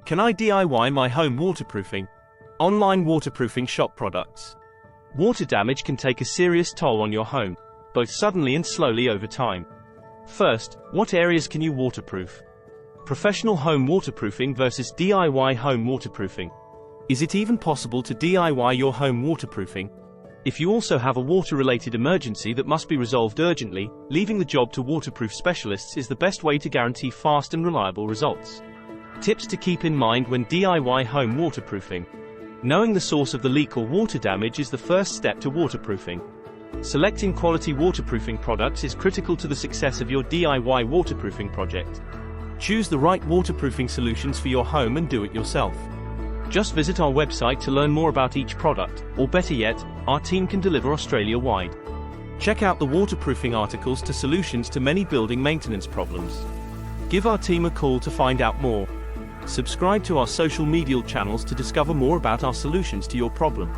Can I DIY my home waterproofing? Online waterproofing shop products. Water damage can take a serious toll on your home, both suddenly and slowly over time. First, what areas can you waterproof? Professional home waterproofing versus DIY home waterproofing. Is it even possible to DIY your home waterproofing? If you also have a water-related emergency that must be resolved urgently, leaving the job to waterproof specialists is the best way to guarantee fast and reliable results. Tips to keep in mind when DIY home waterproofing. Knowing the source of the leak or water damage is the first step to waterproofing. Selecting quality waterproofing products is critical to the success of your DIY waterproofing project. Choose the right waterproofing solutions for your home and do it yourself. Just visit our website to learn more about each product, or better yet, our team can deliver Australia-wide. Check out the waterproofing articles to solutions to many building maintenance problems. Give our team a call to find out more. Subscribe to our social media channels to discover more about our solutions to your problem.